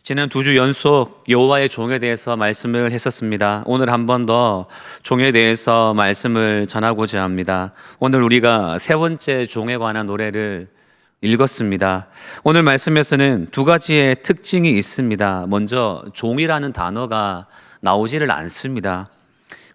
지난 2주 연속 여호와의 종에 대해서 말씀을 했었습니다. 오늘 한 번 더 종에 대해서 말씀을 전하고자 합니다. 오늘 우리가 세 번째 종에 관한 노래를 읽었습니다. 오늘 말씀에서는 두 가지의 특징이 있습니다. 먼저 종이라는 단어가 나오지를 않습니다.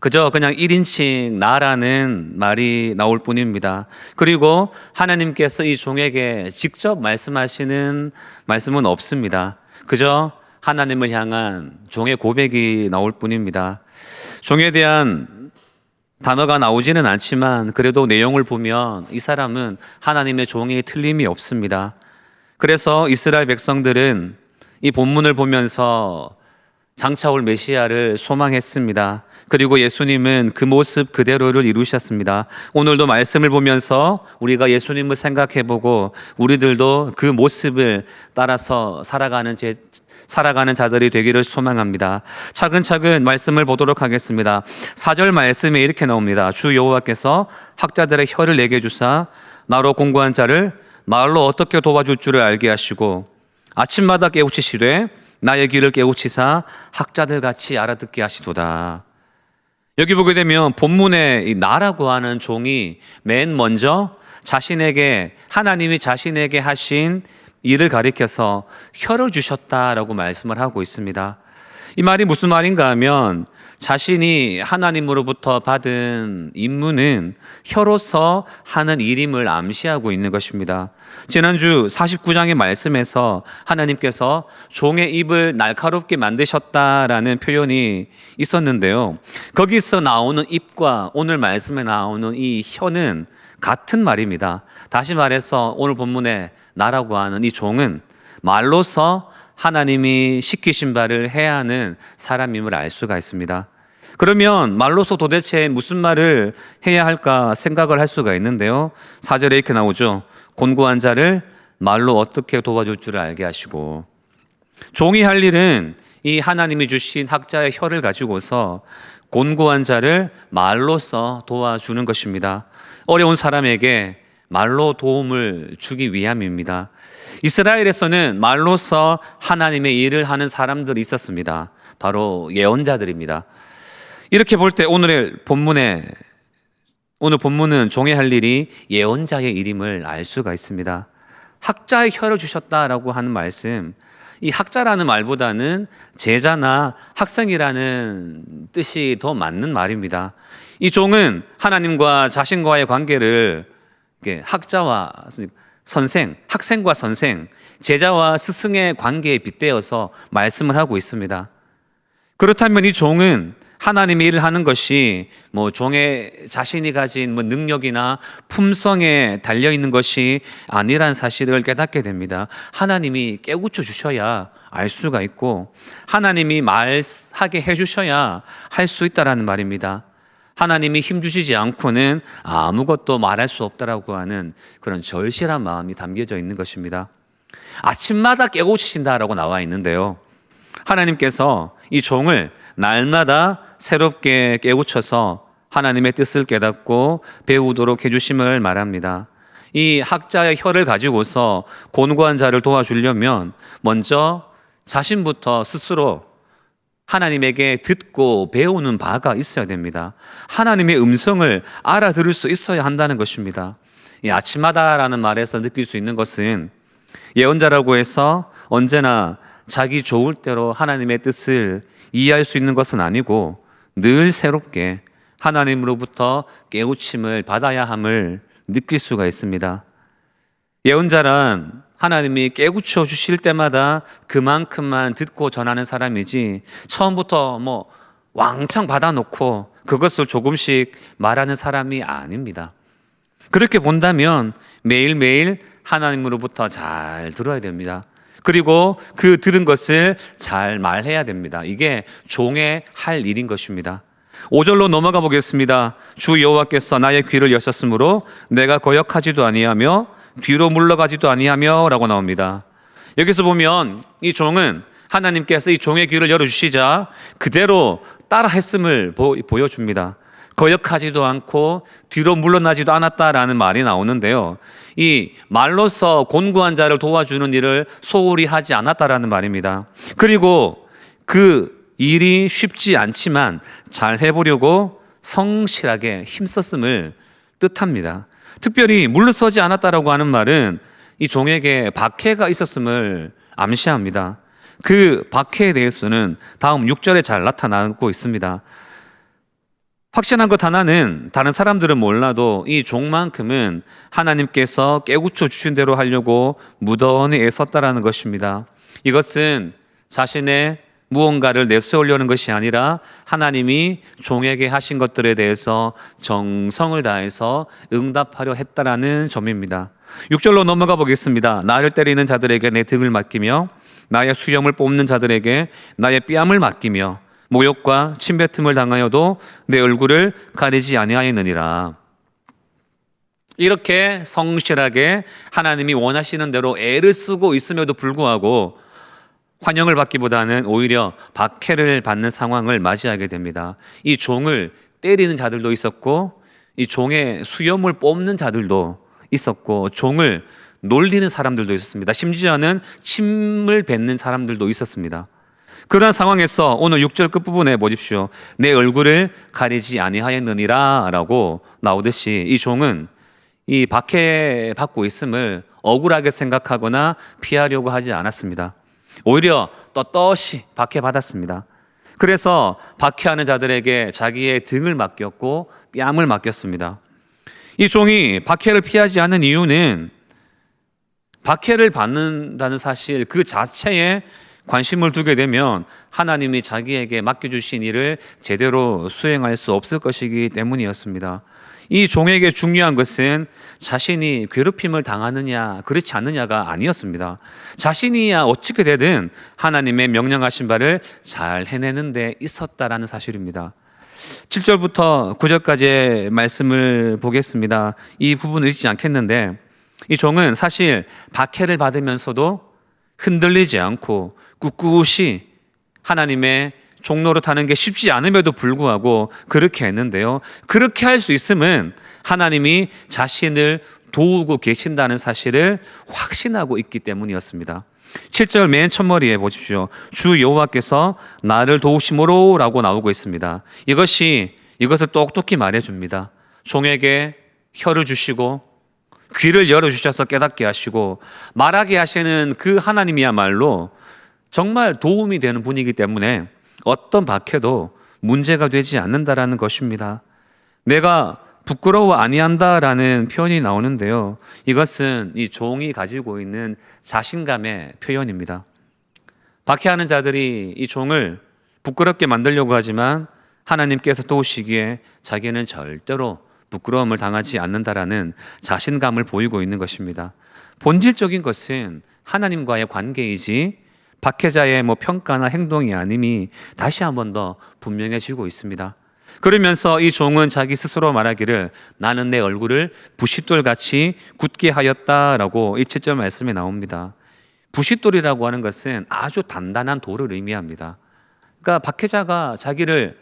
그저 그냥 1인칭 나라는 말이 나올 뿐입니다. 그리고 하나님께서 이 종에게 직접 말씀하시는 말씀은 없습니다. 그저 하나님을 향한 종의 고백이 나올 뿐입니다. 종에 대한 단어가 나오지는 않지만 그래도 내용을 보면 이 사람은 하나님의 종이 틀림이 없습니다. 그래서 이스라엘 백성들은 이 본문을 보면서 장차 올 메시아를 소망했습니다. 그리고 예수님은 그 모습 그대로를 이루셨습니다. 오늘도 말씀을 보면서 우리가 예수님을 생각해보고 우리들도 그 모습을 따라서 살아가는 자들이 되기를 소망합니다. 차근차근 말씀을 보도록 하겠습니다. 4절 말씀에 이렇게 나옵니다. 주 여호와께서 학자들의 혀를 내게 주사 나로 공고한 자를 말로 어떻게 도와줄 줄을 알게 하시고 아침마다 깨우치시되 나의 귀를 깨우치사 학자들 같이 알아듣게 하시도다. 여기 보게 되면 본문에 이 나라고 하는 종이 맨 먼저 하나님이 자신에게 하신 일을 가리켜서 혀를 주셨다라고 말씀을 하고 있습니다. 이 말이 무슨 말인가 하면 자신이 하나님으로부터 받은 임무는 혀로서 하는 일임을 암시하고 있는 것입니다. 지난주 49장의 말씀에서 하나님께서 종의 입을 날카롭게 만드셨다라는 표현이 있었는데요. 거기서 나오는 입과 오늘 말씀에 나오는 이 혀는 같은 말입니다. 다시 말해서 오늘 본문에 나라고 하는 이 종은 말로서 하나님이 시키신 바를 해야 하는 사람임을 알 수가 있습니다. 그러면 말로서 도대체 무슨 말을 해야 할까 생각을 할 수가 있는데요. 4절에 이렇게 나오죠. 곤고한 자를 말로 어떻게 도와줄 줄을 알게 하시고, 종이 할 일은 이 하나님이 주신 학자의 혀를 가지고서 곤고한 자를 말로써 도와주는 것입니다. 어려운 사람에게 말로 도움을 주기 위함입니다. 이스라엘에서는 말로써 하나님의 일을 하는 사람들이 있었습니다. 바로 예언자들입니다. 이렇게 볼 때 오늘 본문은 종의 할 일이 예언자의 일임을 알 수가 있습니다. 학자의 혀를 주셨다라고 하는 말씀, 이 학자라는 말보다는 제자나 학생이라는 뜻이 더 맞는 말입니다. 이 종은 하나님과 자신과의 관계를 학자와 선생, 학생과 선생, 제자와 스승의 관계에 빗대어서 말씀을 하고 있습니다. 그렇다면 이 종은 하나님의 일을 하는 것이 종의 자신이 가진 능력이나 품성에 달려있는 것이 아니란 사실을 깨닫게 됩니다. 하나님이 깨우쳐 주셔야 알 수가 있고 하나님이 말하게 해주셔야 할 수 있다라는 말입니다. 하나님이 힘주시지 않고는 아무것도 말할 수 없다라고 하는 그런 절실한 마음이 담겨져 있는 것입니다. 아침마다 깨우치신다라고 나와 있는데요. 하나님께서 이 종을 날마다 새롭게 깨우쳐서 하나님의 뜻을 깨닫고 배우도록 해주심을 말합니다. 이 학자의 혀를 가지고서 곤고한 자를 도와주려면 먼저 자신부터 스스로 하나님에게 듣고 배우는 바가 있어야 됩니다. 하나님의 음성을 알아들을 수 있어야 한다는 것입니다. 이 아침마다라는 말에서 느낄 수 있는 것은 예언자라고 해서 언제나 자기 좋을 대로 하나님의 뜻을 이해할 수 있는 것은 아니고 늘 새롭게 하나님으로부터 깨우침을 받아야 함을 느낄 수가 있습니다. 예언자란 하나님이 깨우쳐 주실 때마다 그만큼만 듣고 전하는 사람이지 처음부터 왕창 받아놓고 그것을 조금씩 말하는 사람이 아닙니다. 그렇게 본다면 매일매일 하나님으로부터 잘 들어야 됩니다. 그리고 그 들은 것을 잘 말해야 됩니다. 이게 종의 할 일인 것입니다. 5절로 넘어가 보겠습니다. 주 여호와께서 나의 귀를 여셨으므로 내가 거역하지도 아니하며 뒤로 물러가지도 아니하며 라고 나옵니다. 여기서 보면 이 종은 하나님께서 이 종의 귀를 열어주시자 그대로 따라 했음을 보여줍니다. 거역하지도 않고 뒤로 물러나지도 않았다라는 말이 나오는데요. 이 말로서 곤고한 자를 도와주는 일을 소홀히 하지 않았다라는 말입니다. 그리고 그 일이 쉽지 않지만 잘 해보려고 성실하게 힘썼음을 뜻합니다. 특별히 물러서지 않았다라고 하는 말은 이 종에게 박해가 있었음을 암시합니다. 그 박해에 대해서는 다음 6절에 잘 나타나고 있습니다. 확신한 것 하나는 다른 사람들은 몰라도 이 종만큼은 하나님께서 깨우쳐 주신 대로 하려고 무던히 애썼다라는 것입니다. 이것은 자신의 무언가를 내세우려는 것이 아니라 하나님이 종에게 하신 것들에 대해서 정성을 다해서 응답하려 했다라는 점입니다. 6절로 넘어가 보겠습니다. 나를 때리는 자들에게 내 등을 맡기며 나의 수염을 뽑는 자들에게 나의 뺨을 맡기며 모욕과 침뱉음을 당하여도 내 얼굴을 가리지 아니하였느니라. 이렇게 성실하게 하나님이 원하시는 대로 애를 쓰고 있음에도 불구하고 환영을 받기보다는 오히려 박해를 받는 상황을 맞이하게 됩니다. 이 종을 때리는 자들도 있었고 이 종의 수염을 뽑는 자들도 있었고 종을 놀리는 사람들도 있었습니다. 심지어는 침을 뱉는 사람들도 있었습니다. 그러한 상황에서 오늘 6절 끝부분에 보십시오. 내 얼굴을 가리지 아니하였느니라 라고 나오듯이 이 종은 이 박해받고 있음을 억울하게 생각하거나 피하려고 하지 않았습니다. 오히려 떳떳이 박해받았습니다. 그래서 박해하는 자들에게 자기의 등을 맡겼고 뺨을 맡겼습니다. 이 종이 박해를 피하지 않는 이유는 박해를 받는다는 사실 그 자체에 관심을 두게 되면 하나님이 자기에게 맡겨주신 일을 제대로 수행할 수 없을 것이기 때문이었습니다. 이 종에게 중요한 것은 자신이 괴롭힘을 당하느냐 그렇지 않느냐가 아니었습니다. 자신이야 어떻게 되든 하나님의 명령하신 바를 잘 해내는 데 있었다라는 사실입니다. 7절부터 9절까지의 말씀을 보겠습니다. 이 부분을 읽지 않겠는데 이 종은 사실 박해를 받으면서도 흔들리지 않고 꿋꿋이 하나님의 종로를 타는 게 쉽지 않음에도 불구하고 그렇게 했는데요. 그렇게 할 수 있음은 하나님이 자신을 도우고 계신다는 사실을 확신하고 있기 때문이었습니다. 7절 맨 첫머리에 보십시오. 주 여호와께서 나를 도우심으로 라고 나오고 있습니다. 이것을 똑똑히 말해줍니다. 종에게 혀를 주시고 귀를 열어주셔서 깨닫게 하시고 말하게 하시는 그 하나님이야말로 정말 도움이 되는 분이기 때문에 어떤 박해도 문제가 되지 않는다라는 것입니다. 내가 부끄러워 아니한다라는 표현이 나오는데요. 이것은 이 종이 가지고 있는 자신감의 표현입니다. 박해하는 자들이 이 종을 부끄럽게 만들려고 하지만 하나님께서 도우시기에 자기는 절대로 부끄러움을 당하지 않는다라는 자신감을 보이고 있는 것입니다. 본질적인 것은 하나님과의 관계이지 박해자의 평가나 행동이 아님이 다시 한 번 더 분명해지고 있습니다. 그러면서 이 종은 자기 스스로 말하기를 나는 내 얼굴을 부싯돌같이 굳게 하였다라고 이 7절 말씀에 나옵니다. 부싯돌이라고 하는 것은 아주 단단한 돌을 의미합니다. 그러니까 박해자가 자기를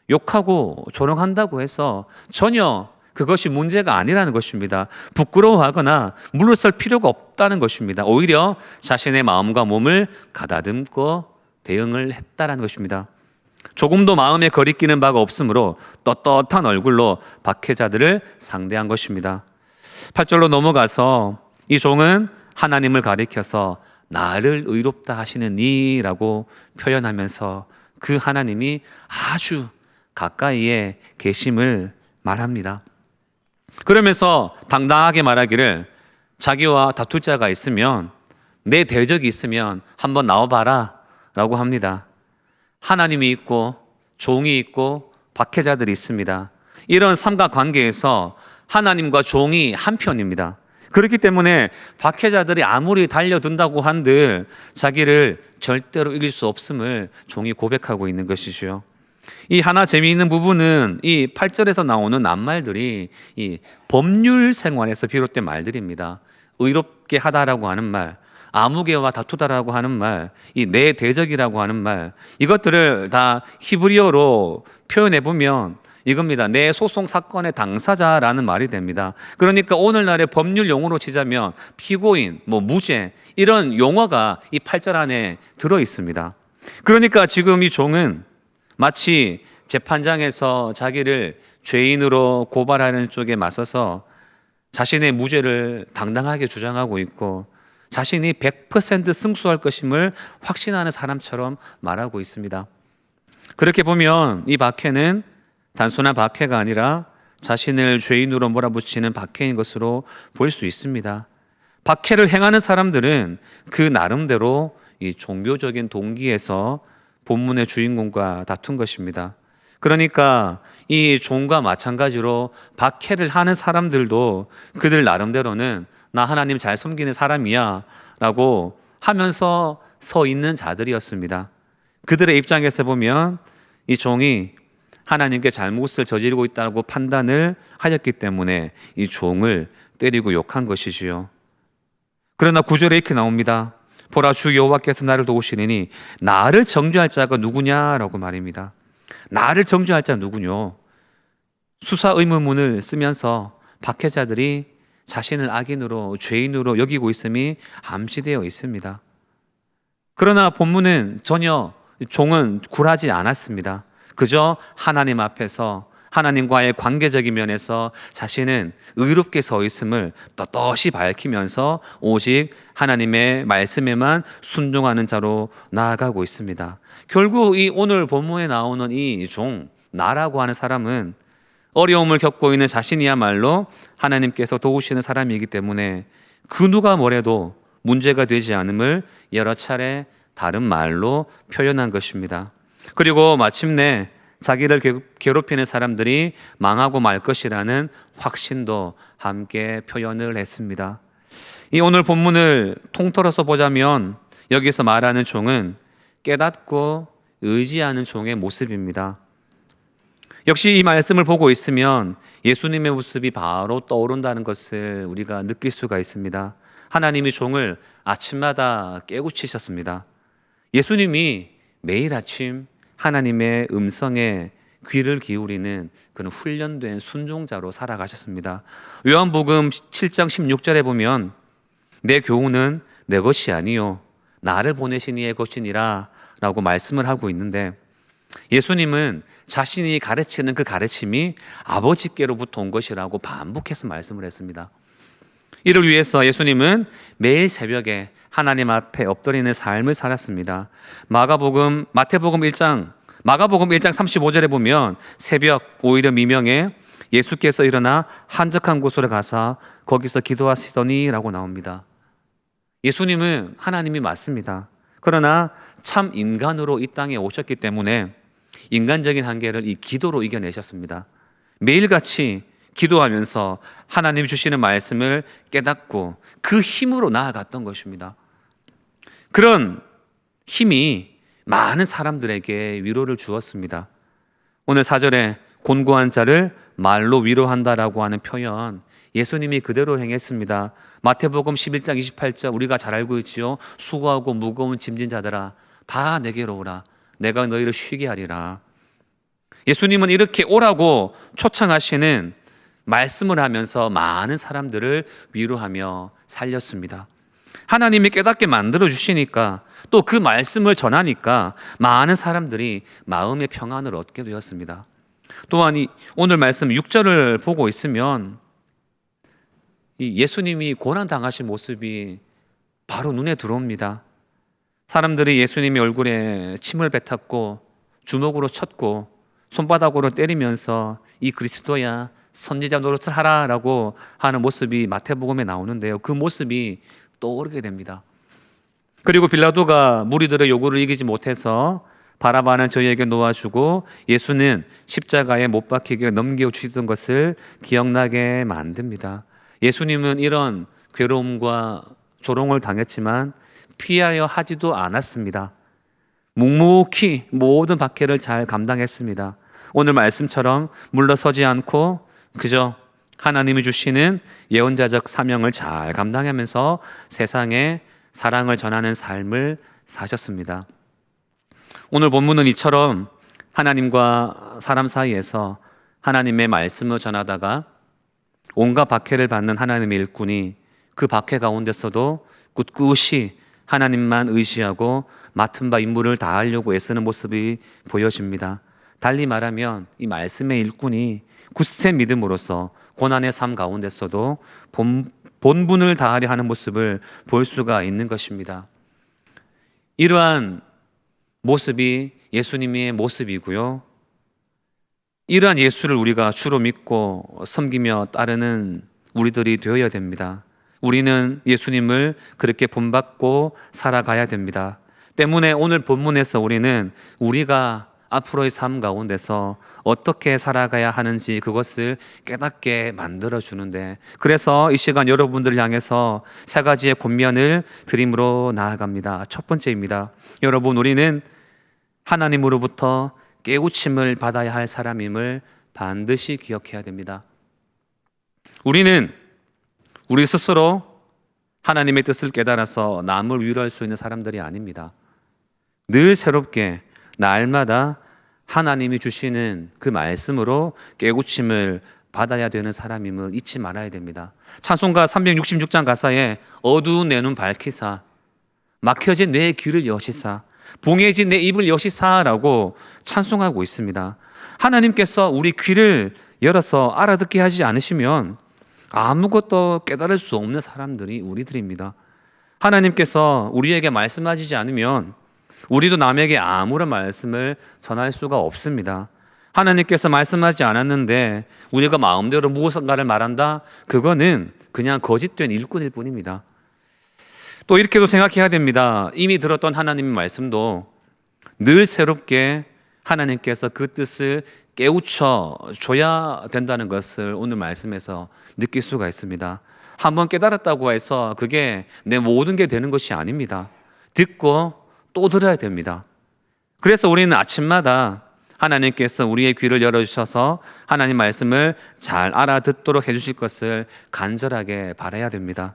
욕하고 조롱한다고 해서 전혀 그것이 문제가 아니라는 것입니다. 부끄러워하거나 물러설 필요가 없다는 것입니다. 오히려 자신의 마음과 몸을 가다듬고 대응을 했다는 것입니다. 조금도 마음에 거리끼는 바가 없으므로 떳떳한 얼굴로 박해자들을 상대한 것입니다. 8절로 넘어가서 이 종은 하나님을 가리켜서 나를 의롭다 하시는 이라고 표현하면서 그 하나님이 아주 가까이에 계심을 말합니다. 그러면서 당당하게 말하기를 자기와 다툴 자가 있으면 내 대적이 있으면 한번 나와봐라 라고 합니다. 하나님이 있고 종이 있고 박해자들이 있습니다. 이런 삼각관계에서 하나님과 종이 한편입니다. 그렇기 때문에 박해자들이 아무리 달려든다고 한들 자기를 절대로 이길 수 없음을 종이 고백하고 있는 것이죠. 이 하나 재미있는 부분은 이 8절에서 나오는 낱말들이 이 법률 생활에서 비롯된 말들입니다. 의롭게 하다라고 하는 말, 아무개와 다투다라고 하는 말, 이 내 대적이라고 하는 말, 이것들을 다 히브리어로 표현해 보면 이겁니다. 내 소송 사건의 당사자라는 말이 됩니다. 그러니까 오늘날의 법률 용어로 치자면 피고인, 무죄 이런 용어가 이 8절 안에 들어 있습니다. 그러니까 지금 이 종은 마치 재판장에서 자기를 죄인으로 고발하는 쪽에 맞서서 자신의 무죄를 당당하게 주장하고 있고 자신이 100% 승소할 것임을 확신하는 사람처럼 말하고 있습니다. 그렇게 보면 이 박해는 단순한 박해가 아니라 자신을 죄인으로 몰아붙이는 박해인 것으로 볼 수 있습니다. 박해를 행하는 사람들은 그 나름대로 이 종교적인 동기에서 본문의 주인공과 다툰 것입니다. 그러니까 이 종과 마찬가지로 박해를 하는 사람들도 그들 나름대로는 나 하나님 잘 섬기는 사람이야 라고 하면서 서 있는 자들이었습니다. 그들의 입장에서 보면 이 종이 하나님께 잘못을 저지르고 있다고 판단을 하였기 때문에 이 종을 때리고 욕한 것이지요. 그러나 9절에 이렇게 나옵니다. 보라, 주 여호와께서 나를 도우시리니 나를 정죄할 자가 누구냐라고 말입니다. 나를 정죄할 자 누구뇨? 수사 의문문을 쓰면서 박해자들이 자신을 악인으로 죄인으로 여기고 있음이 암시되어 있습니다. 그러나 본문은 전혀 종은 굴하지 않았습니다. 그저 하나님 앞에서 하나님과의 관계적인 면에서 자신은 의롭게 서 있음을 떳떳이 밝히면서 오직 하나님의 말씀에만 순종하는 자로 나아가고 있습니다. 결국 이 오늘 본문에 나오는 이 종, 나라고 하는 사람은 어려움을 겪고 있는 자신이야말로 하나님께서 도우시는 사람이기 때문에 그 누가 뭐래도 문제가 되지 않음을 여러 차례 다른 말로 표현한 것입니다. 그리고 마침내 자기를 괴롭히는 사람들이 망하고 말 것이라는 확신도 함께 표현을 했습니다. 이 오늘 본문을 통틀어서 보자면 여기서 말하는 종은 깨닫고 의지하는 종의 모습입니다. 역시 이 말씀을 보고 있으면 예수님의 모습이 바로 떠오른다는 것을 우리가 느낄 수가 있습니다. 하나님이 종을 아침마다 깨우치셨습니다. 예수님이 매일 아침 하나님의 음성에 귀를 기울이는 그런 훈련된 순종자로 살아가셨습니다. 요한복음 7장 16절에 보면 내 교훈은 내 것이 아니요 나를 보내신 이의 것이니라 라고 말씀을 하고 있는데, 예수님은 자신이 가르치는 그 가르침이 아버지께로부터 온 것이라고 반복해서 말씀을 했습니다. 이를 위해서 예수님은 매일 새벽에 하나님 앞에 엎드리는 삶을 살았습니다. 마가복음 1장 35절에 보면 새벽 오히려 미명에 예수께서 일어나 한적한 곳으로 가사 거기서 기도하시더니 라고 나옵니다. 예수님은 하나님이 맞습니다. 그러나 참 인간으로 이 땅에 오셨기 때문에 인간적인 한계를 이 기도로 이겨내셨습니다. 매일같이 기도하면서 하나님이 주시는 말씀을 깨닫고 그 힘으로 나아갔던 것입니다. 그런 힘이 많은 사람들에게 위로를 주었습니다. 오늘 4절에 곤고한 자를 말로 위로한다라고 하는 표현, 예수님이 그대로 행했습니다. 마태복음 11장 28절 우리가 잘 알고 있지요. 수고하고 무거운 짐진 자들아 다 내게로 오라 내가 너희를 쉬게 하리라. 예수님은 이렇게 오라고 초청하시는 말씀을 하면서 많은 사람들을 위로하며 살렸습니다. 하나님이 깨닫게 만들어 주시니까 또 그 말씀을 전하니까 많은 사람들이 마음의 평안을 얻게 되었습니다. 또한 오늘 말씀 6절을 보고 있으면 이 예수님이 고난당하신 모습이 바로 눈에 들어옵니다. 사람들이 예수님의 얼굴에 침을 뱉었고 주먹으로 쳤고 손바닥으로 때리면서 이 그리스도야 선지자 노릇을 하라라고 하는 모습이 마태복음에 나오는데요. 그 모습이 떠오르게 됩니다. 그리고 빌라도가 무리들의 요구를 이기지 못해서 바라바는 저희에게 놓아주고 예수는 십자가에 못 박히게 넘겨주시던 것을 기억나게 만듭니다. 예수님은 이런 괴로움과 조롱을 당했지만 피하려 하지도 않았습니다. 묵묵히 모든 박해를 잘 감당했습니다. 오늘 말씀처럼 물러서지 않고 그저 하나님이 주시는 예언자적 사명을 잘 감당하면서 세상에 사랑을 전하는 삶을 사셨습니다. 오늘 본문은 이처럼 하나님과 사람 사이에서 하나님의 말씀을 전하다가 온갖 박해를 받는 하나님의 일꾼이 그 박해 가운데서도 꿋꿋이 하나님만 의지하고 맡은 바 임무를 다하려고 애쓰는 모습이 보여집니다. 달리 말하면 이 말씀의 일꾼이 굳세 믿음으로써 고난의 삶 가운데서도 본분을 다하려 하는 모습을 볼 수가 있는 것입니다. 이러한 모습이 예수님의 모습이고요. 이러한 예수를 우리가 주로 믿고 섬기며 따르는 우리들이 되어야 됩니다. 우리는 예수님을 그렇게 본받고 살아가야 됩니다. 때문에 오늘 본문에서 우리는 우리가 앞으로의 삶 가운데서 어떻게 살아가야 하는지 그것을 깨닫게 만들어주는데, 그래서 이 시간 여러분들을 향해서 세 가지의 권면을 드림으로 나아갑니다. 첫 번째입니다. 여러분, 우리는 하나님으로부터 깨우침을 받아야 할 사람임을 반드시 기억해야 됩니다. 우리는 우리 스스로 하나님의 뜻을 깨달아서 남을 위로할 수 있는 사람들이 아닙니다. 늘 새롭게 날마다 하나님이 주시는 그 말씀으로 깨우침을 받아야 되는 사람임을 잊지 말아야 됩니다. 찬송가 366장 가사에 어두운 내 눈 밝히사 막혀진 내 귀를 여시사 봉해진 내 입을 여시사라고 찬송하고 있습니다. 하나님께서 우리 귀를 열어서 알아듣게 하지 않으시면 아무것도 깨달을 수 없는 사람들이 우리들입니다. 하나님께서 우리에게 말씀하시지 않으면 우리도 남에게 아무런 말씀을 전할 수가 없습니다. 하나님께서 말씀하지 않았는데 우리가 마음대로 무엇인가를 말한다? 그거는 그냥 거짓된 일꾼일 뿐입니다. 또 이렇게도 생각해야 됩니다. 이미 들었던 하나님의 말씀도 늘 새롭게 하나님께서 그 뜻을 깨우쳐 줘야 된다는 것을 오늘 말씀에서 느낄 수가 있습니다. 한번 깨달았다고 해서 그게 내 모든 게 되는 것이 아닙니다. 듣고 또 들어야 됩니다. 그래서 우리는 아침마다 하나님께서 우리의 귀를 열어주셔서 하나님 말씀을 잘 알아듣도록 해주실 것을 간절하게 바라야 됩니다.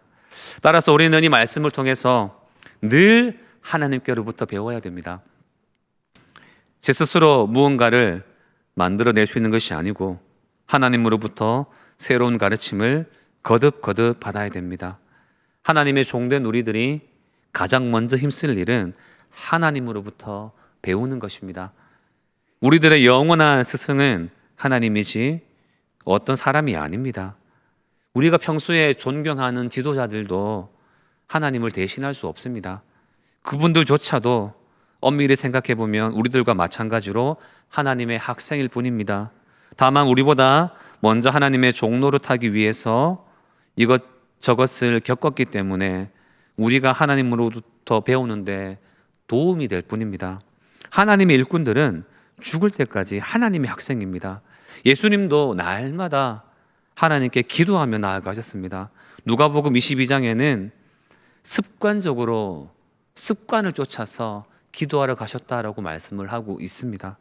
따라서 우리는 이 말씀을 통해서 늘 하나님께로부터 배워야 됩니다. 제 스스로 무언가를 만들어낼 수 있는 것이 아니고 하나님으로부터 새로운 가르침을 거듭 받아야 됩니다. 하나님의 종된 우리들이 가장 먼저 힘쓸 일은 하나님으로부터 배우는 것입니다. 우리들의 영원한 스승은 하나님이지 어떤 사람이 아닙니다. 우리가 평소에 존경하는 지도자들도 하나님을 대신할 수 없습니다. 그분들조차도 엄밀히 생각해 보면 우리들과 마찬가지로 하나님의 학생일 뿐입니다. 다만 우리보다 먼저 하나님의 종노릇하기 위해서 이것저것을 겪었기 때문에 우리가 하나님으로부터 배우는데 도움이 될 뿐입니다. 하나님의 일꾼들은 죽을 때까지 하나님의 학생입니다. 예수님도 날마다 하나님께 기도하며 나아가셨습니다. 누가복음 22장에는 습관적으로 습관을 쫓아서 기도하러 가셨다라고 말씀을 하고 있습니다.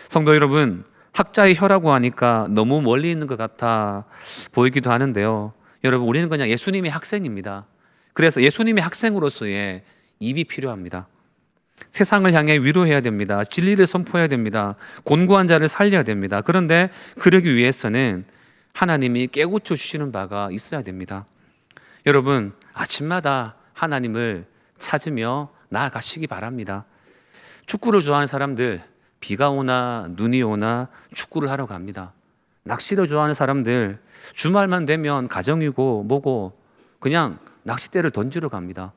성도 여러분, 학자의 혀라고 하니까 너무 멀리 있는 것 같아 보이기도 하는데요. 여러분, 우리는 그냥 예수님의 학생입니다. 그래서 예수님의 학생으로서의 입이 필요합니다. 세상을 향해 위로해야 됩니다. 진리를 선포해야 됩니다. 곤고한 자를 살려야 됩니다. 그런데 그러기 위해서는 하나님이 깨우쳐 주시는 바가 있어야 됩니다. 여러분, 아침마다 하나님을 찾으며 나아가시기 바랍니다. 축구를 좋아하는 사람들, 비가 오나 눈이 오나 축구를 하러 갑니다. 낚시를 좋아하는 사람들, 주말만 되면 가정이고 뭐고 그냥 낚싯대를 던지러 갑니다.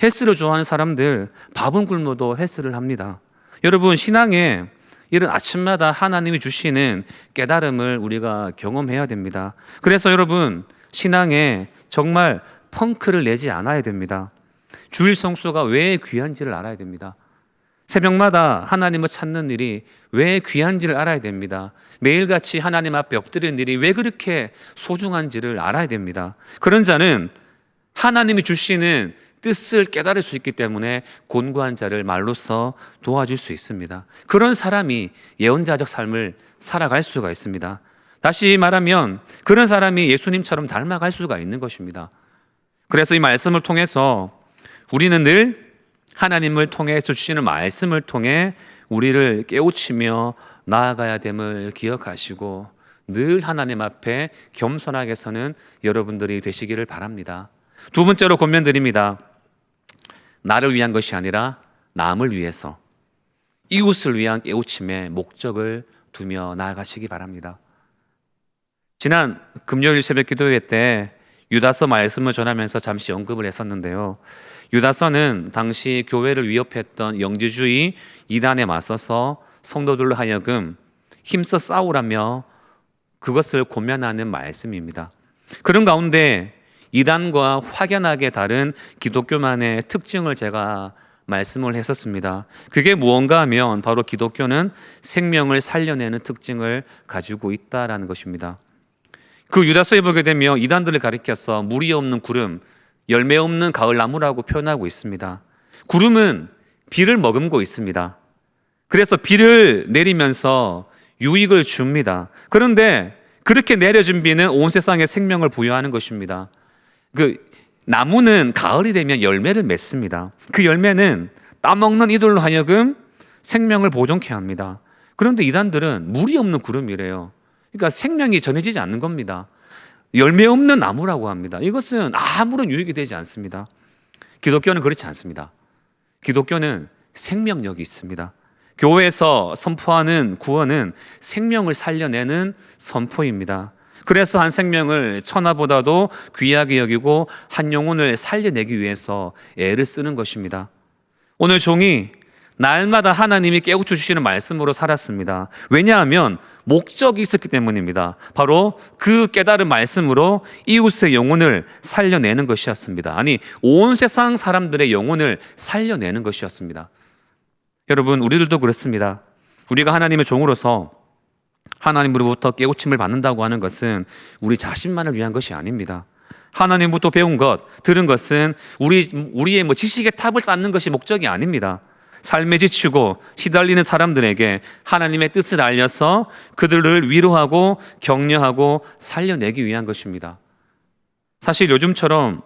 헬스를 좋아하는 사람들, 밥은 굶어도 헬스를 합니다. 여러분, 신앙에 이런 아침마다 하나님이 주시는 깨달음을 우리가 경험해야 됩니다. 그래서 여러분, 신앙에 정말 펑크를 내지 않아야 됩니다. 주일 성수가 왜 귀한지를 알아야 됩니다. 새벽마다 하나님을 찾는 일이 왜 귀한지를 알아야 됩니다. 매일같이 하나님 앞에 엎드리는 일이 왜 그렇게 소중한지를 알아야 됩니다. 그런 자는 하나님이 주시는 뜻을 깨달을 수 있기 때문에 곤고한 자를 말로써 도와줄 수 있습니다. 그런 사람이 예언자적 삶을 살아갈 수가 있습니다. 다시 말하면 그런 사람이 예수님처럼 닮아갈 수가 있는 것입니다. 그래서 이 말씀을 통해서 우리는 늘 하나님을 통해서 주시는 말씀을 통해 우리를 깨우치며 나아가야 됨을 기억하시고 늘 하나님 앞에 겸손하게 서는 여러분들이 되시기를 바랍니다. 두 번째로 권면드립니다. 나를 위한 것이 아니라 남을 위해서, 이웃을 위한 깨우침의 목적을 두며 나아가시기 바랍니다. 지난 금요일 새벽 기도회 때 유다서 말씀을 전하면서 잠시 언급을 했었는데요. 유다서는 당시 교회를 위협했던 영지주의 이단에 맞서서 성도들로 하여금 힘써 싸우라며 그것을 권면하는 말씀입니다. 그런 가운데 이단과 확연하게 다른 기독교만의 특징을 제가 말씀을 했었습니다. 그게 무언가 하면 바로 기독교는 생명을 살려내는 특징을 가지고 있다라는 것입니다. 그 유다서에 보게 되면 이단들을 가리켜서 물이 없는 구름, 열매 없는 가을나무라고 표현하고 있습니다. 구름은 비를 머금고 있습니다. 그래서 비를 내리면서 유익을 줍니다. 그런데 그렇게 내려준 비는 온 세상에 생명을 부여하는 것입니다. 그 나무는 가을이 되면 열매를 맺습니다. 그 열매는 따먹는 이들로 하여금 생명을 보존케 합니다. 그런데 이단들은 물이 없는 구름이래요. 그러니까 생명이 전해지지 않는 겁니다. 열매 없는 나무라고 합니다. 이것은 아무런 유익이 되지 않습니다. 기독교는 그렇지 않습니다. 기독교는 생명력이 있습니다. 교회에서 선포하는 구원은 생명을 살려내는 선포입니다. 그래서 한 생명을 천하보다도 귀하게 여기고 한 영혼을 살려내기 위해서 애를 쓰는 것입니다. 오늘 종이 날마다 하나님이 깨우쳐 주시는 말씀으로 살았습니다. 왜냐하면 목적이 있었기 때문입니다. 바로 그 깨달은 말씀으로 이웃의 영혼을 살려내는 것이었습니다. 아니, 온 세상 사람들의 영혼을 살려내는 것이었습니다. 여러분, 우리들도 그렇습니다. 우리가 하나님의 종으로서 하나님으로부터 깨우침을 받는다고 하는 것은 우리 자신만을 위한 것이 아닙니다. 하나님부터 배운 것, 들은 것은 우리의 지식의 탑을 쌓는 것이 목적이 아닙니다. 삶에 지치고 시달리는 사람들에게 하나님의 뜻을 알려서 그들을 위로하고 격려하고 살려내기 위한 것입니다. 사실 요즘처럼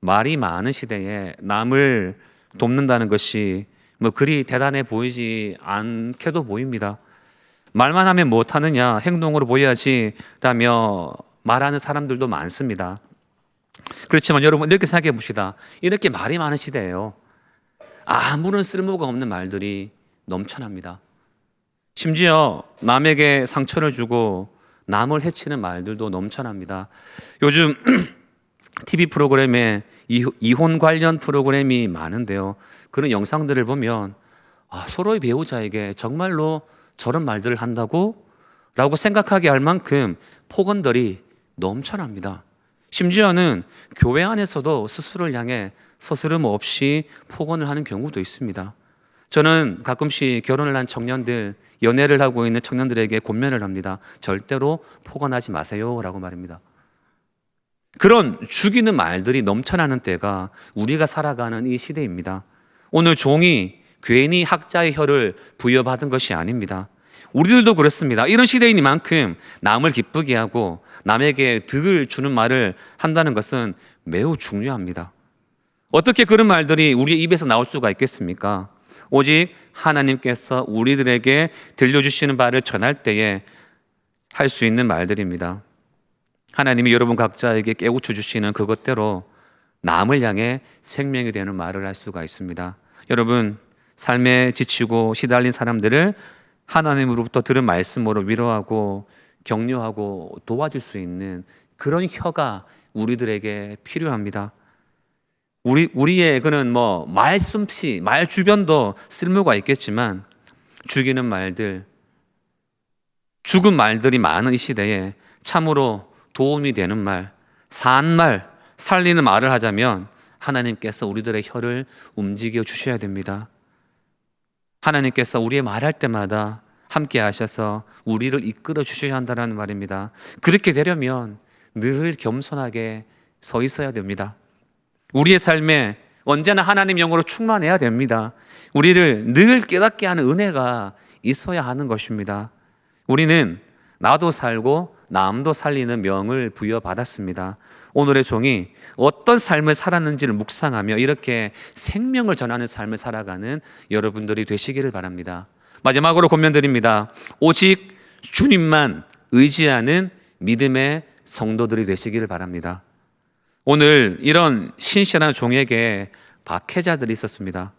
말이 많은 시대에 남을 돕는다는 것이 그리 대단해 보이지 않게도 보입니다. 말만 하면 못하느냐, 행동으로 보여야지 라며 말하는 사람들도 많습니다. 그렇지만 여러분, 이렇게 생각해 봅시다. 이렇게 말이 많은 시대예요. 아무런 쓸모가 없는 말들이 넘쳐납니다. 심지어 남에게 상처를 주고 남을 해치는 말들도 넘쳐납니다. 요즘 TV 프로그램에 이혼 관련 프로그램이 많은데요. 그런 영상들을 보면 서로의 배우자에게 정말로 저런 말들을 한다고? 라고 생각하게 할 만큼 폭언들이 넘쳐납니다. 심지어는 교회 안에서도 스스로를 향해 서스름 없이 폭언을 하는 경우도 있습니다. 저는 가끔씩 결혼을 한 청년들, 연애를 하고 있는 청년들에게 권면을 합니다. 절대로 폭언하지 마세요 라고 말입니다. 그런 죽이는 말들이 넘쳐나는 때가 우리가 살아가는 이 시대입니다. 오늘 종이 괜히 학자의 혀를 부여받은 것이 아닙니다. 우리들도 그렇습니다. 이런 시대이니만큼 남을 기쁘게 하고 남에게 득을 주는 말을 한다는 것은 매우 중요합니다. 어떻게 그런 말들이 우리의 입에서 나올 수가 있겠습니까? 오직 하나님께서 우리들에게 들려주시는 바를 전할 때에 할 수 있는 말들입니다. 하나님이 여러분 각자에게 깨우쳐 주시는 그것대로 남을 향해 생명이 되는 말을 할 수가 있습니다. 여러분, 삶에 지치고 시달린 사람들을 하나님으로부터 들은 말씀으로 위로하고 격려하고 도와줄 수 있는 그런 혀가 우리들에게 필요합니다. 우리의 그는 말솜씨, 말 주변도 쓸모가 있겠지만 죽이는 말들, 죽은 말들이 많은 이 시대에 참으로 도움이 되는 말, 산 말, 살리는 말을 하자면 하나님께서 우리들의 혀를 움직여 주셔야 됩니다. 하나님께서 우리의 말할 때마다 함께 하셔서 우리를 이끌어 주셔야 한다는 말입니다. 그렇게 되려면 늘 겸손하게 서 있어야 됩니다. 우리의 삶에 언제나 하나님 영으로 충만해야 됩니다. 우리를 늘 깨닫게 하는 은혜가 있어야 하는 것입니다. 우리는 나도 살고 남도 살리는 명을 부여받았습니다. 오늘의 종이 어떤 삶을 살았는지를 묵상하며 이렇게 생명을 전하는 삶을 살아가는 여러분들이 되시기를 바랍니다. 마지막으로 권면드립니다. 오직 주님만 의지하는 믿음의 성도들이 되시기를 바랍니다. 오늘 이런 신실한 종에게 박해자들이 있었습니다.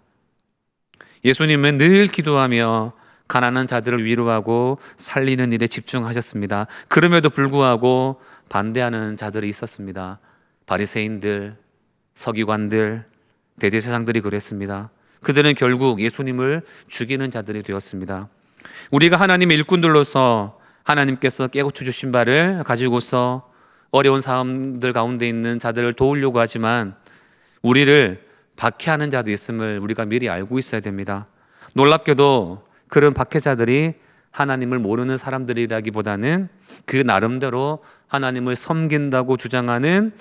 예수님은 늘 기도하며 가난한 자들을 위로하고 살리는 일에 집중하셨습니다. 그럼에도 불구하고 반대하는 자들이 있었습니다. 바리새인들, 서기관들, 대제사장들이 그랬습니다. 그들은 결국 예수님을 죽이는 자들이 되었습니다. 우리가 하나님의 일꾼들로서 하나님께서 깨우쳐 주신 바를 가지고서 어려운 사람들 가운데 있는 자들을 도우려고 하지만 우리를 박해하는 자도 있음을 우리가 미리 알고 있어야 됩니다. 놀랍게도 그런 박해자들이 하나님을 모르는 사람들이라기보다는 그 나름대로 하나님을 섬긴다고 주장하는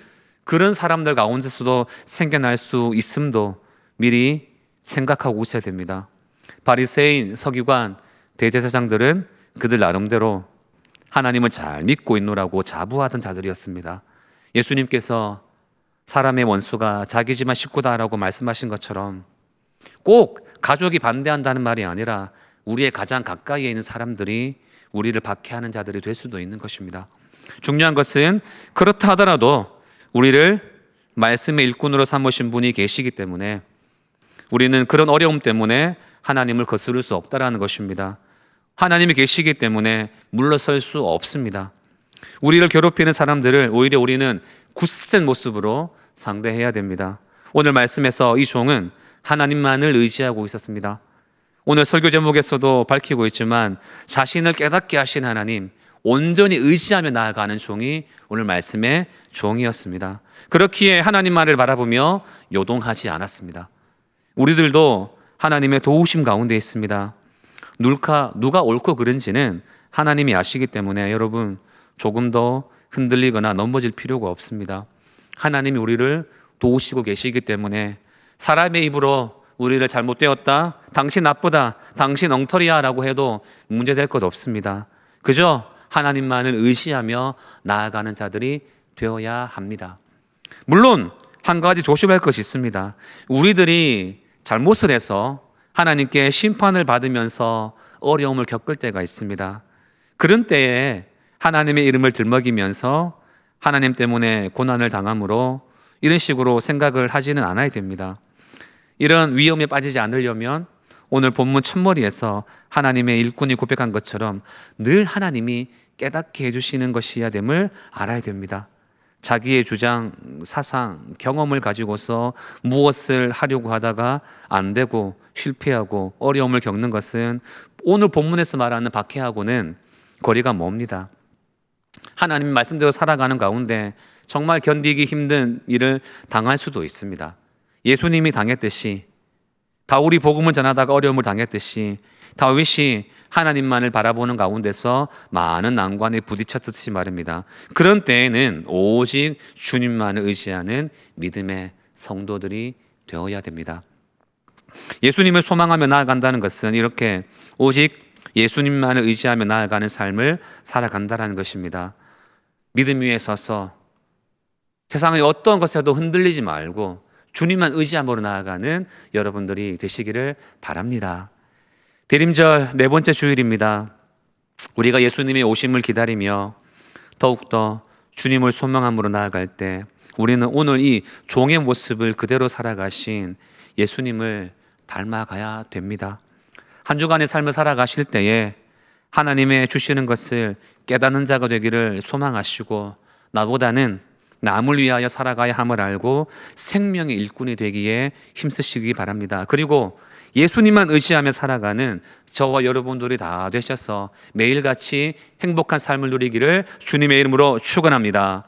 그런 사람들 가운데서도 생겨날 수 있음도 미리 생각하고 있어야 됩니다. 바리새인, 서기관, 대제사장들은 그들 나름대로 하나님을 잘 믿고 있노라고 자부하던 자들이었습니다. 예수님께서 사람의 원수가 자기 집안 식구다라고 말씀하신 것처럼 꼭 가족이 반대한다는 말이 아니라 우리의 가장 가까이에 있는 사람들이 우리를 박해하는 자들이 될 수도 있는 것입니다. 중요한 것은 그렇다 하더라도 우리를 말씀의 일꾼으로 삼으신 분이 계시기 때문에 우리는 그런 어려움 때문에 하나님을 거스를 수 없다라는 것입니다. 하나님이 계시기 때문에 물러설 수 없습니다. 우리를 괴롭히는 사람들을 오히려 우리는 굳센 모습으로 상대해야 됩니다. 오늘 말씀에서 이 종은 하나님만을 의지하고 있었습니다. 오늘 설교 제목에서도 밝히고 있지만 자신을 깨닫게 하신 하나님, 온전히 의지하며 나아가는 종이 오늘 말씀의 종이었습니다. 그렇기에 하나님만을 바라보며 요동하지 않았습니다. 우리들도 하나님의 도우심 가운데 있습니다. 누가 옳고 그른지는 하나님이 아시기 때문에 여러분 조금 더 흔들리거나 넘어질 필요가 없습니다. 하나님이 우리를 도우시고 계시기 때문에 사람의 입으로 우리를 잘못되었다, 당신 나쁘다, 당신 엉터리야 라고 해도 문제될 것 없습니다. 그저 하나님만을 의지하며 나아가는 자들이 되어야 합니다. 물론 한 가지 조심할 것이 있습니다. 우리들이 잘못을 해서 하나님께 심판을 받으면서 어려움을 겪을 때가 있습니다. 그런 때에 하나님의 이름을 들먹이면서 하나님 때문에 고난을 당함으로 이런 식으로 생각을 하지는 않아야 됩니다. 이런 위험에 빠지지 않으려면 오늘 본문 첫머리에서 하나님의 일꾼이 고백한 것처럼 늘 하나님이 깨닫게 해주시는 것이어야 됨을 알아야 됩니다. 자기의 주장, 사상, 경험을 가지고서 무엇을 하려고 하다가 안 되고 실패하고 어려움을 겪는 것은 오늘 본문에서 말하는 박해하고는 거리가 멉니다. 하나님 말씀대로 살아가는 가운데 정말 견디기 힘든 일을 당할 수도 있습니다. 예수님이 당했듯이, 바울이 복음을 전하다가 어려움을 당했듯이, 다윗이 하나님만을 바라보는 가운데서 많은 난관에 부딪혔듯이 말입니다. 그런 때에는 오직 주님만을 의지하는 믿음의 성도들이 되어야 됩니다. 예수님을 소망하며 나아간다는 것은 이렇게 오직 예수님만을 의지하며 나아가는 삶을 살아간다는 것입니다. 믿음 위에 서서 세상의 어떤 것에도 흔들리지 말고 주님만 의지함으로 나아가는 여러분들이 되시기를 바랍니다. 대림절 네 번째 주일입니다. 우리가 예수님의 오심을 기다리며 더욱더 주님을 소망함으로 나아갈 때 우리는 오늘 이 종의 모습을 그대로 살아가신 예수님을 닮아가야 됩니다. 한 주간의 삶을 살아가실 때에 하나님의 주시는 것을 깨닫는 자가 되기를 소망하시고 나보다는 남을 위하여 살아가야 함을 알고 생명의 일꾼이 되기에 힘쓰시기 바랍니다. 그리고 예수님만 의지하며 살아가는 저와 여러분들이 다 되셔서 매일같이 행복한 삶을 누리기를 주님의 이름으로 축원합니다.